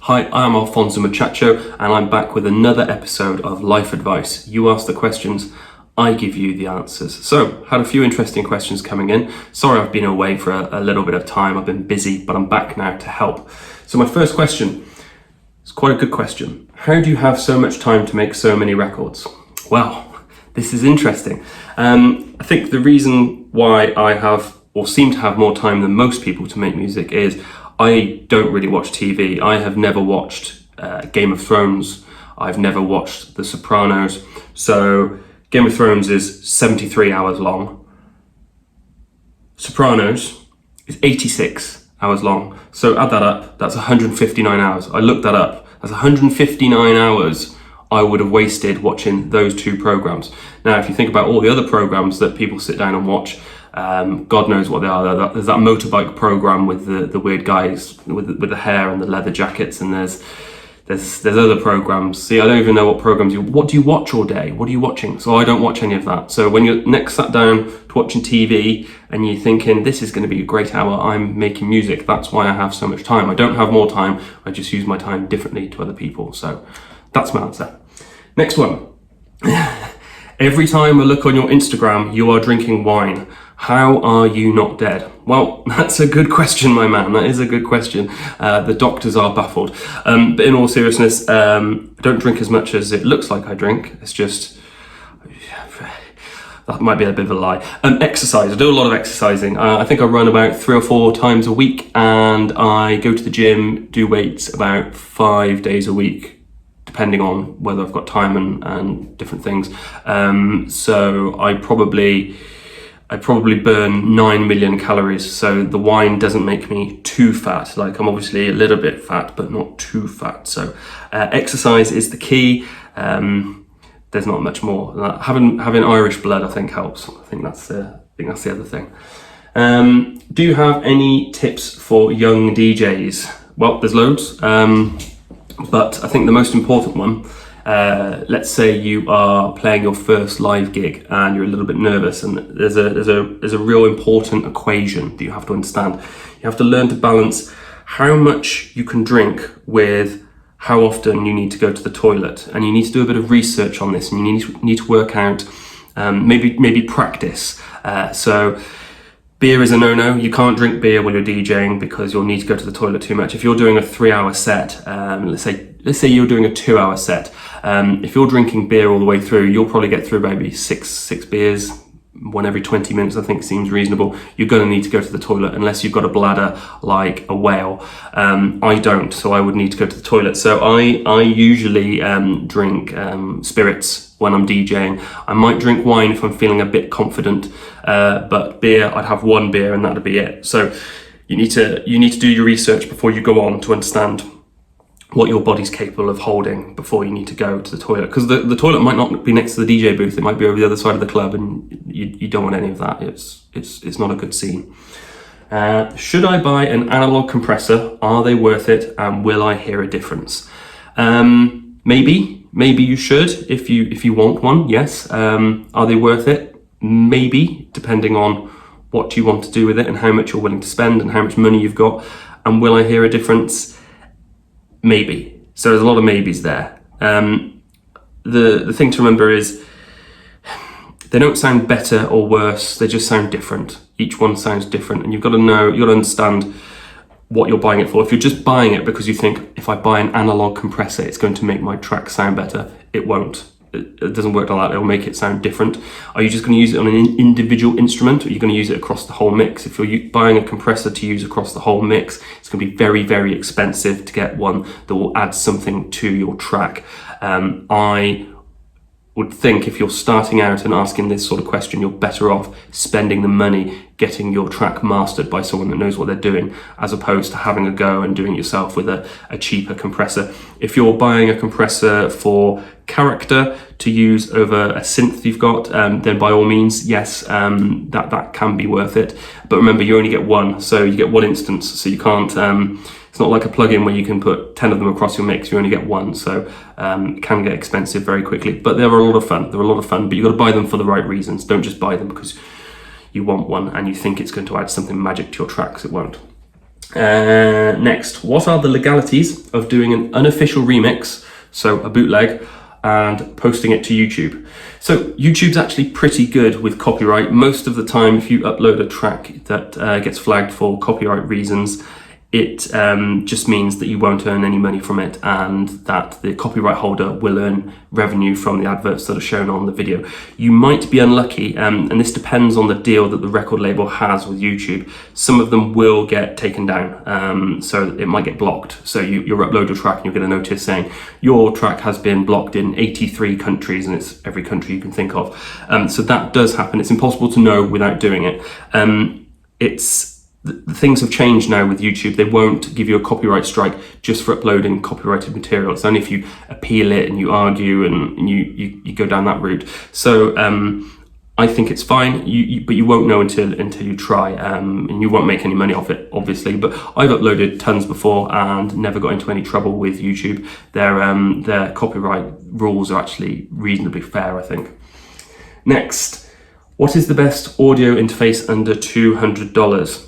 Hi, I'm Alfonso Muchacho, and I'm back with another episode of Life Advice. You ask the questions, I give you the answers. So, had a few interesting questions coming in. Sorry I've been away for a little bit of time. I've been busy, but I'm back now to help. So my first question is quite a good question. How do you have so much time to make so many records? Well, this is interesting. I think the reason why I have, or seem to have more time than most people to make music is I don't really watch TV. I have never watched Game of Thrones. I've never watched The Sopranos. So Game of Thrones is 73 hours long. Sopranos is 86 hours long. So add that up, that's 159 hours. I looked that up. That's 159 hours I would have wasted watching those two programs. Now, if you think about all the other programs that people sit down and watch, God knows what they are. There's that motorbike program with the weird guys with the hair and the leather jackets, and there's other programs. See, I don't even know what programs what do you watch all day? What are you watching? So I don't watch any of that. So when you're next sat down to watching TV and you're thinking, this is going to be a great hour, I'm making music. That's why I have so much time. I don't have more time. I just use my time differently to other people. So that's my answer. Next one. Every time I look on your Instagram, you are drinking wine. How are you not dead? Well, that's a good question, my man. That is a good question. The doctors are baffled. But in all seriousness, I don't drink as much as it looks like I drink. It's just, that might be a bit of a lie. Exercise. I do a lot of exercising. I think I run about 3 or 4 times a week, and I go to the gym, do weights about 5 days a week, depending on whether I've got time and different things. So I probably burn 9 million calories. So the wine doesn't make me too fat. Like, I'm obviously a little bit fat, but not too fat. So exercise is the key. There's not much more. Having Irish blood, I think, helps. I think that's the other thing. Do you have any tips for young DJs? Well, there's loads. But I think the most important one, let's say you are playing your first live gig and you're a little bit nervous, and there's a real important equation that you have to understand. You have to learn to balance how much you can drink with how often you need to go to the toilet, and you need to do a bit of research on this, and you need to work out, maybe practice. So beer is a no-no. You can't drink beer when you're DJing because you'll need to go to the toilet too much. If you're doing a 3-hour set, let's say you're doing a 2-hour set, if you're drinking beer all the way through, you'll probably get through maybe six beers, 1 every 20 minutes, I think seems reasonable. You're going to need to go to the toilet unless you've got a bladder like a whale. I don't, so I would need to go to the toilet. So I usually drink spirits when I'm DJing. I might drink wine if I'm feeling a bit confident, but beer, I'd have 1 beer and that'd be it. So you need to do your research before you go on to understand what your body's capable of holding before you need to go to the toilet. Because the toilet might not be next to the DJ booth, it might be over the other side of the club, and you don't want any of that. It's not a good scene. Should I buy an analog compressor? Are they worth it? And will I hear a difference? Maybe you should if you want one. Yes. Are they worth it? Maybe, depending on what you want to do with it and how much you're willing to spend and how much money you've got. And will I hear a difference? Maybe. So there's a lot of maybes there. The thing to remember is they don't sound better or worse, they just sound different. Each one sounds different, and you've got to understand what you're buying it for. If you're just buying it because you think, if I buy an analog compressor, it's going to make my track sound better, it won't. It doesn't work like that. It'll make it sound different. Are you just going to use it on an individual instrument, or are you going to use it across the whole mix? If you're buying a compressor to use across the whole mix, it's going to be very, very expensive to get one that will add something to your track. I would think if you're starting out and asking this sort of question, you're better off spending the money getting your track mastered by someone that knows what they're doing, as opposed to having a go and doing it yourself with a cheaper compressor. If you're buying a compressor for character to use over a synth you've got, then by all means, yes, that can be worth it. But remember, you only get one, so you get one instance, so you can't, it's not like a plugin where you can put 10 of them across your mix. You only get one, so it can get expensive very quickly. But they're a lot of fun. They're a lot of fun, but you've got to buy them for the right reasons. Don't just buy them because you want one and you think it's going to add something magic to your track, 'cause it won't. Next, what are the legalities of doing an unofficial remix, so a bootleg, and posting it to YouTube? So YouTube's actually pretty good with copyright. Most of the time, if you upload a track that gets flagged for copyright reasons, it just means that you won't earn any money from it, and that the copyright holder will earn revenue from the adverts that are shown on the video. You might be unlucky, and this depends on the deal that the record label has with YouTube. Some of them will get taken down, so it might get blocked. So you'll upload your track and you'll get a notice saying your track has been blocked in 83 countries, and it's every country you can think of. So that does happen. It's impossible to know without doing it. The things have changed now with YouTube. They won't give you a copyright strike just for uploading copyrighted material. It's only if you appeal it and you argue and you go down that route. So I think it's fine, but you won't know until you try, and you won't make any money off it, obviously. But I've uploaded tons before and never got into any trouble with YouTube. Their copyright rules are actually reasonably fair, I think. Next, what is the best audio interface under $200?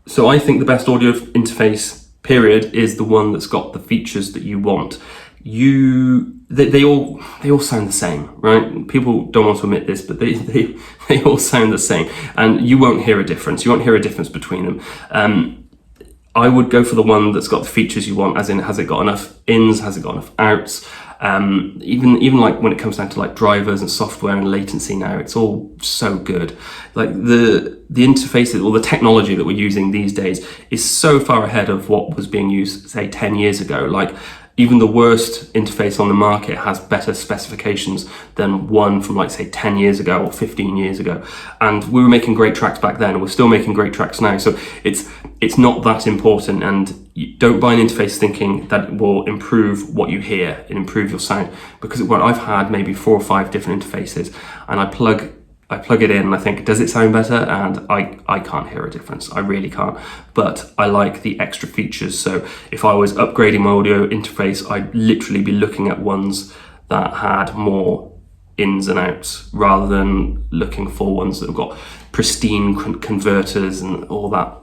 So I think the best audio interface, period, is the one that's got the features that you want. They all sound the same, right? People don't want to admit this, but they all sound the same, and you won't hear a difference. You won't hear a difference between them. I would go for the one that's got the features you want, as in, has it got enough ins, has it got enough outs? Even like when it comes down to like drivers and software and latency now, it's all so good. Like the interfaces or the technology that we're using these days is so far ahead of what was being used, say, 10 years ago. Like even the worst interface on the market has better specifications than one from, like, say 10 years ago or 15 years ago. And we were making great tracks back then, and we're still making great tracks now. So it's not that important, and you don't buy an interface thinking that it will improve what you hear and improve your sound, because I've had maybe 4 or 5 different interfaces, and I plug it in and I think, does it sound better? And I can't hear a difference. I really can't. But I like the extra features. So if I was upgrading my audio interface, I'd literally be looking at ones that had more ins and outs, rather than looking for ones that have got pristine converters and all that.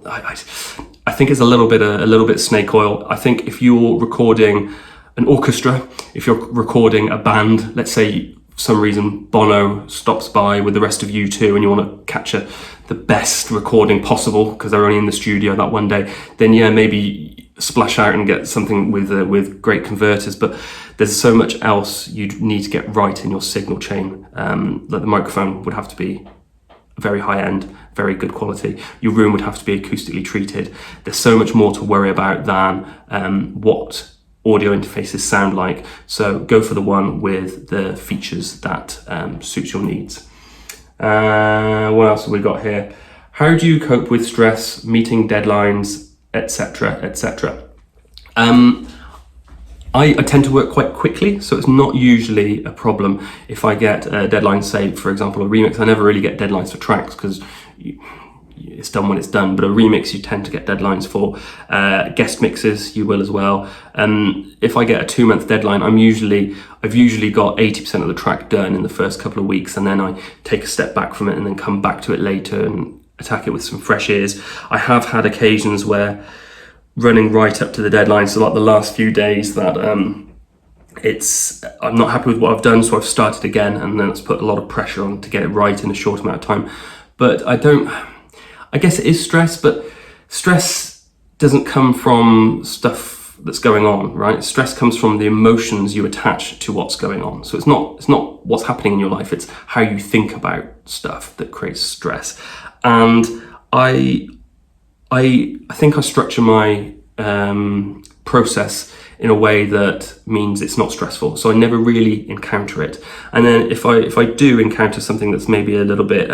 I think it's a little bit snake oil. I think if you're recording an orchestra, if you're recording a band, let's say for some reason Bono stops by with the rest of U2 and you want to capture the best recording possible because they're only in the studio that one day, then yeah, maybe splash out and get something with great converters. But there's so much else you need to get right in your signal chain. Like the microphone would have to be very high end, very good quality. Your room would have to be acoustically treated. There's so much more to worry about than what audio interfaces sound like. So go for the one with the features that suits your needs. What else have we got here? How do you cope with stress, meeting deadlines, etc., etc.? I tend to work quite quickly, so it's not usually a problem if I get a deadline, say, for example, a remix. I never really get deadlines for tracks because it's done when it's done, but a remix you tend to get deadlines for. Guest mixes you will as well. If I get a 2-month deadline, I've usually got 80% of the track done in the first couple of weeks, and then I take a step back from it and then come back to it later and attack it with some fresh ears. I have had occasions where running right up to the deadline, so like the last few days, that I'm not happy with what I've done, so I've started again, and then it's put a lot of pressure on to get it right in a short amount of time. But I guess it is stress, but stress doesn't come from stuff that's going on, right? Stress comes from the emotions you attach to what's going on. So it's not what's happening in your life, it's how you think about stuff that creates stress. And I think I structure my process in a way that means it's not stressful, so I never really encounter it. And then if I do encounter something that's maybe a little bit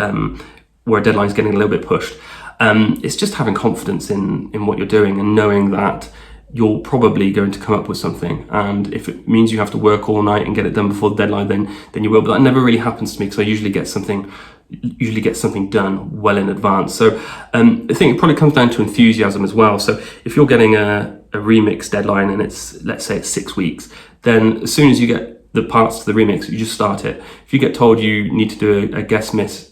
where a deadline's getting a little bit pushed, it's just having confidence in what you're doing and knowing that you're probably going to come up with something. And if it means you have to work all night and get it done before the deadline, then you will. But that never really happens to me because I usually get something done well in advance. So I think it probably comes down to enthusiasm as well. So if you're getting a remix deadline and let's say it's 6 weeks, then as soon as you get the parts to the remix, you just start it. If you get told you need to do a guest mix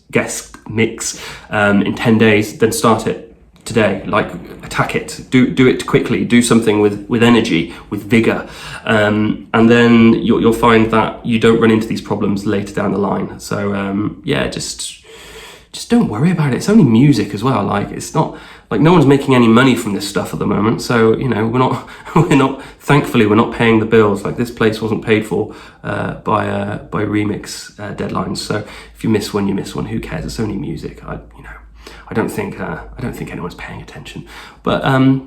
in 10 days, then start it. today. Like, attack it, do it quickly, do something with energy, with vigor, and then you'll find that you don't run into these problems later down the line. So yeah, just don't worry about it. It's only music as well. Like, it's not like no one's making any money from this stuff at the moment. So, you know, thankfully we're not paying the bills. Like, this place wasn't paid for by remix deadlines. So if you miss one, you miss one. Who cares? It's only music. I don't think anyone's paying attention. But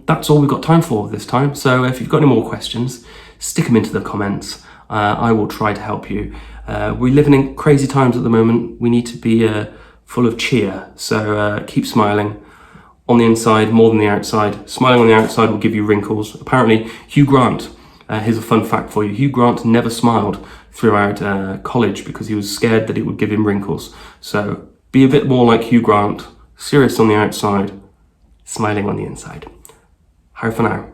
that's all we've got time for this time. So if you've got any more questions, stick them into the comments. I will try to help you. We're living in crazy times at the moment. We need to be full of cheer. So keep smiling on the inside more than the outside. Smiling on the outside will give you wrinkles. Apparently, Hugh Grant, here's a fun fact for you. Hugh Grant never smiled throughout college because he was scared that it would give him wrinkles. So be a bit more like Hugh Grant. Serious on the outside, smiling on the inside. How for now?